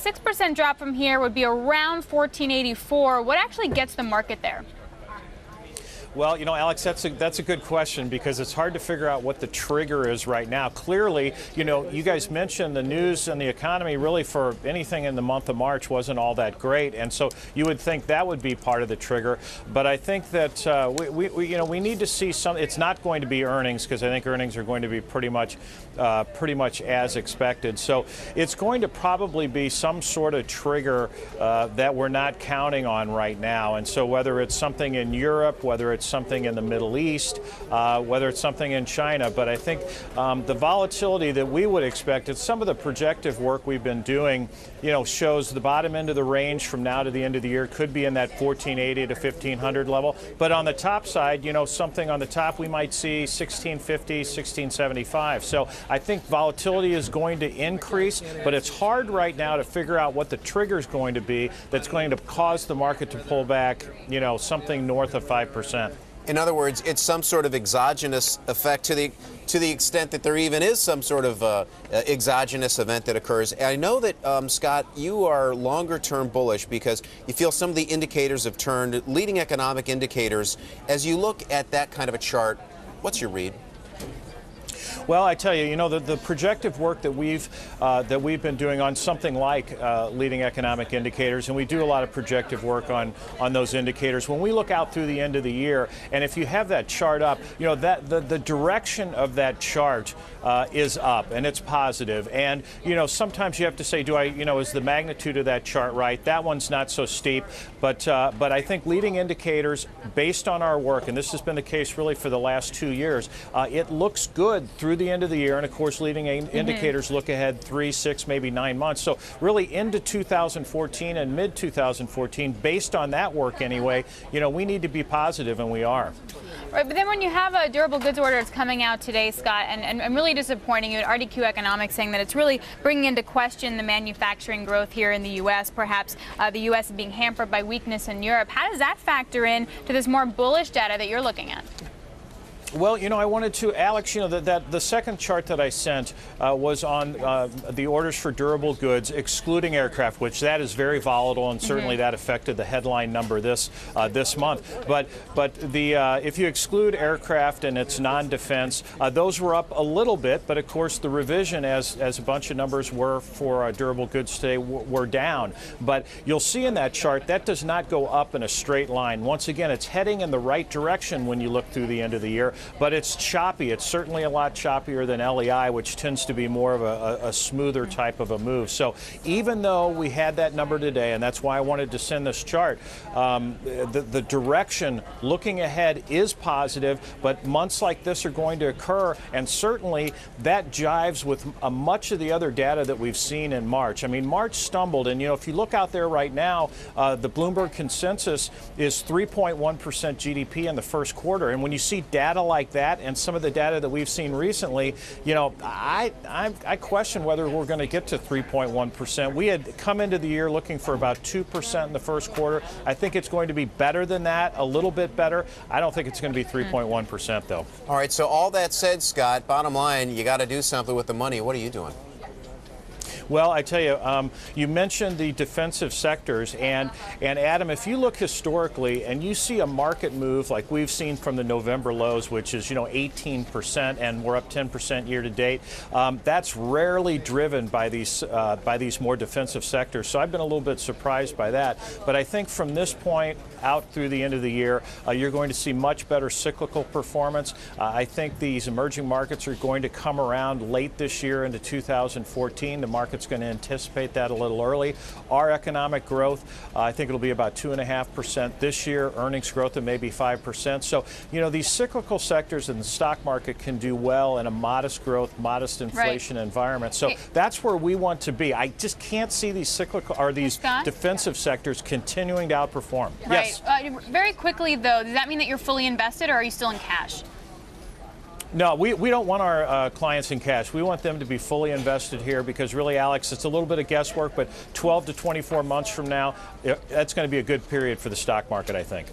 6% drop from here would be around 1484. What actually gets the market there? Well, Alex, that's a good question because it's hard to figure out what the trigger is right now. Clearly, you guys mentioned the news and the economy really for anything in the month of March wasn't all that great, and so you would think that would be part of the trigger. But I think that we need to see some. It's not going to be earnings because I think earnings are going to be pretty much as expected. So it's going to probably be some sort of trigger that we're not counting on right now. And so whether it's something in Europe, whether it's something in the Middle East, whether it's something in China. But I think the volatility that we would expect, it's some of the projective work we've been doing, shows the bottom end of the range from now to the end of the year could be in that 1480 to 1500 level. But on the top side, something on the top, we might see 1650, 1675. So I think volatility is going to increase, but it's hard right now to figure out what the trigger is going to be that's going to cause the market to pull back, something north of 5%. In other words, it's some sort of exogenous effect to the extent that there even is some sort of exogenous event that occurs. And I know that, Scott, you are longer-term bullish because you feel some of the indicators have turned, leading economic indicators. As you look at that kind of a chart, what's your read? Well, I tell you, the projective work that we've been doing on something like leading economic indicators, and we do a lot of projective work on those indicators. When we look out through the end of the year, and if you have that chart up, that the direction of that chart is up, and it's positive. And sometimes you have to say, is the magnitude of that chart right? That one's not so steep, but I think leading indicators, based on our work, and this has been the case really for the last 2 years, it looks good through the end of the year, and of course leading indicators look ahead 3, 6, maybe 9 months. So really into 2014 and mid-2014, based on that work anyway, we need to be positive, and we are. Right, but then when you have a durable goods order that's coming out today, Scott, and really disappointing, you had RDQ Economics saying that it's really bringing into question the manufacturing growth here in the U.S., perhaps the U.S. being hampered by weakness in Europe. How does that factor in to this more bullish data that you're looking at? Well, I wanted to, Alex, that the second chart that I sent was on the orders for durable goods, excluding aircraft, which that is very volatile, and certainly that affected the headline number this month. But if you exclude aircraft and it's non-defense, those were up a little bit. But of course, the revision, as a bunch of numbers were for durable goods today, were down. But you'll see in that chart that does not go up in a straight line. Once again, it's heading in the right direction when you look through the end of the year. But it's choppy. It's certainly a lot choppier than LEI, which tends to be more of a smoother type of a move. So even though we had that number today, and that's why I wanted to send this chart, the direction looking ahead is positive, but months like this are going to occur, and certainly that jives with much of the other data that we've seen in March. I mean, March stumbled, and if you look out there right now, the Bloomberg consensus is 3.1% GDP in the first quarter, and when you see data like that and some of the data that we've seen recently, I question whether we're going to get to 3.1%. We had come into the year looking for about 2% in the first quarter. I think it's going to be better than that, a little bit better. I don't think it's going to be 3.1% though. All right, so all that said, Scott, bottom line, you got to do something with the money. What are you doing? Well, I tell you, you mentioned the defensive sectors, and Adam, if you look historically and you see a market move like we've seen from the November lows, which is 18%, and we're up 10% year to date, that's rarely driven by these more defensive sectors. So I've been a little bit surprised by that. But I think from this point out through the end of the year, you're going to see much better cyclical performance. I think these emerging markets are going to come around late this year into 2014. The market's going to anticipate that a little early. Our economic growth, I think it'll be about 2.5% this year. Earnings growth of maybe 5%. So, these cyclical sectors in the stock market can do well in a modest growth, modest inflation environment. So that's where we want to be. I just can't see these cyclical or these defensive sectors continuing to outperform. Right. Yes. Very quickly, though, does that mean that you're fully invested, or are you still in cash? No, we don't want our clients in cash. We want them to be fully invested here because really, Alex, it's a little bit of guesswork, but 12 to 24 months from now, that's going to be a good period for the stock market, I think.